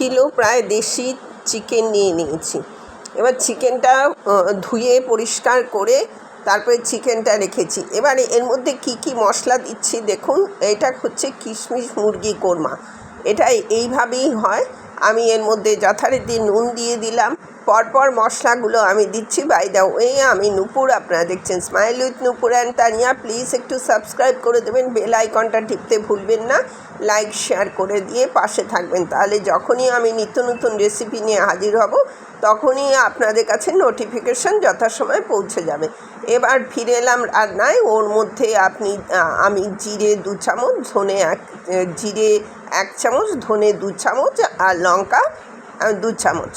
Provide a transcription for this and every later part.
Kilo প্রায় দেশি chicken নিয়ে নিয়েছি। এবার চিকেনটা ধুয়ে পরিষ্কার করে তারপরে চিকেনটা রেখেছি। এবারে এর মধ্যে কি কি মশলা দিচ্ছি দেখুন। এটা হচ্ছে কিশমিশ মুরগি কোরমা, এটা এইভাবেই হয়। আমি এর মধ্যে যথারীতি নুন দিয়ে দিলাম। পরপর মশলাগুলো আমি দিচ্ছি। বাই দ্য ওয়ে, আমি নূপুর, আপনারা দেখছেন smile with Nupur and Tania. Please একটু সাবস্ক্রাইব করে দেবেন, বেল আইকনটা টিপতে ভুলবেন না, লাইক শেয়ার করে দিয়ে পাশে থাকবেন। তাহলে যখনই আমি নিত্য নতুন রেসিপি নিয়ে হাজির হব তখনই আপনাদের কাছে নোটিফিকেশান যথাসময়ে পৌঁছে যাবে। এবার ফিরে এলাম রান্নায়। ওর মধ্যে আমি জিরে 2 চামচ, জিরে 1 চামচ, ধনে 2 চামচ আর লঙ্কা 2 চামচ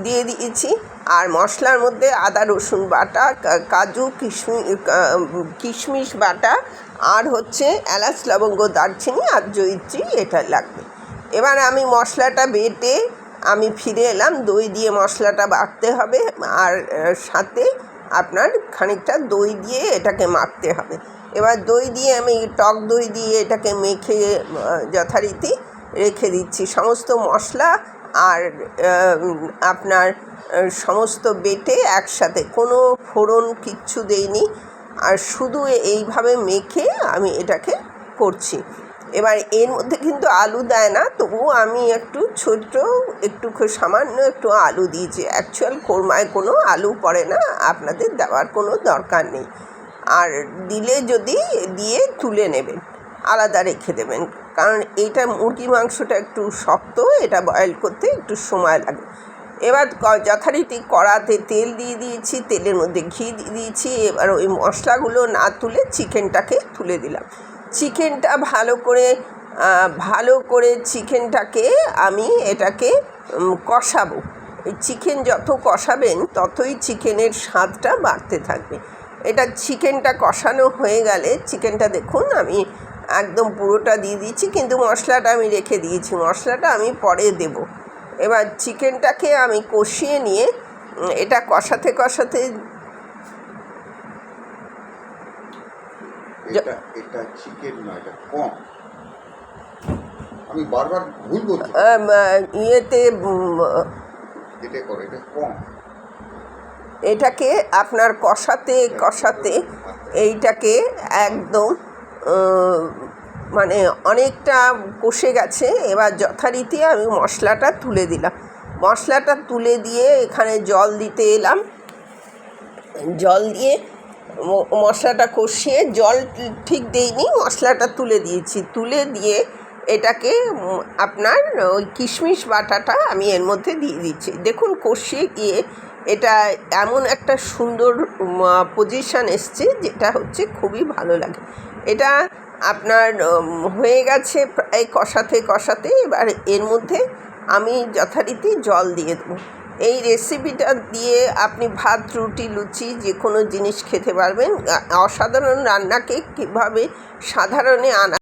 দিয়ে দিয়েছি। আর মশলার মধ্যে আদা রসুন বাটা, কাজু কিশমিশ বাটা, আর হচ্ছে এলাচ লবঙ্গ দারচিনি আর জয়িত্রী, এটা লাগবে। এবার আমি মশলাটা বেটে আমি ফিরে এলাম। দই দিয়ে মশলাটা বাটতে হবে, আর সাথে আপনার খানিকটা দই দিয়ে এটাকে মাখতে হবে। এবার দই দিয়ে আমি টক দই দিয়ে এটাকে মেখে যথারীতি রেখে দিচ্ছি। সমস্ত মশলা আর আপনার সমস্ত বেটে একসাথে, কোনো ফোড়ন কিচ্ছু দেইনি, আর শুধু এইভাবে মেখে আমি এটাকে করছি। এবার এর মধ্যে কিন্তু আলু দেয় না, তবুও আমি একটু সামান্য একটু আলু দিয়েছি। অ্যাকচুয়াল কোরমায় কোনো আলু পড়ে না, আপনাদের দেওয়ার কোনো দরকার নেই। আর দিলে যদি দিয়ে তুলে নেবেন, আলাদা রেখে দেবেন, কারণ এইটা মুরগি মাংসটা একটু শক্ত, এটা বয়েল করতে একটু সময় লাগে। এবার যথারীতি কড়াতে তেল দিয়ে দিয়েছি, তেলের মধ্যে ঘি দিয়ে দিয়েছি। এবার ওই মশলাগুলো না তুলে চিকেনটাকে তুলে দিলাম। চিকেনটা ভালো করে চিকেনটাকে আমি এটাকে কষাবো। এই চিকেন যত কষাবেন ততই চিকেনের স্বাদটা বাড়তে থাকবে। এটা চিকেনটা কষানো হয়ে গেলে, চিকেনটা দেখুন আমি একদম পুরোটা দিয়ে দিচ্ছি, কিন্তু মশলাটা আমি রেখে দিয়েছি, মশলাটা আমি পরে দেব। এবার চিকেনটাকে আমি কষিয়ে নিয়ে এটা কষাতে এটা চিকেন না, এটা কম। আমি বারবার ভুল বলছি। এটা কম। এটাকে আপনার কষাতে এইটাকে একদম মানে অনেকটা কষে গেছে। এবার যথারীতি আমি মশলাটা তুলে দিলাম। মশলাটা তুলে দিয়ে এখানে জল দিতে এলাম। জল দিয়ে মশলাটা কষিয়ে, জল ঠিক দেইনি, মশলাটা তুলে দিয়েছি। তুলে দিয়ে এটাকে আপনার ওই কিশমিশ বাটাটা আমি এর মধ্যে দিয়ে দিচ্ছি। দেখুন কষিয়ে গিয়ে এটা এমন একটা সুন্দর পজিশান এসছে, যেটা হচ্ছে খুবই ভালো লাগে। এটা আপনার হয়ে গেছে প্রায় কষাতে। এবার এর মধ্যে আমি যথারীতি জল দিয়ে দেবো। এই রেসিপিটা দিয়ে আপনি ভাত, রুটি, লুচি যে কোনো জিনিস খেতে পারবেন। অসাধারণ রান্নাকে কীভাবে সাধারণে আনা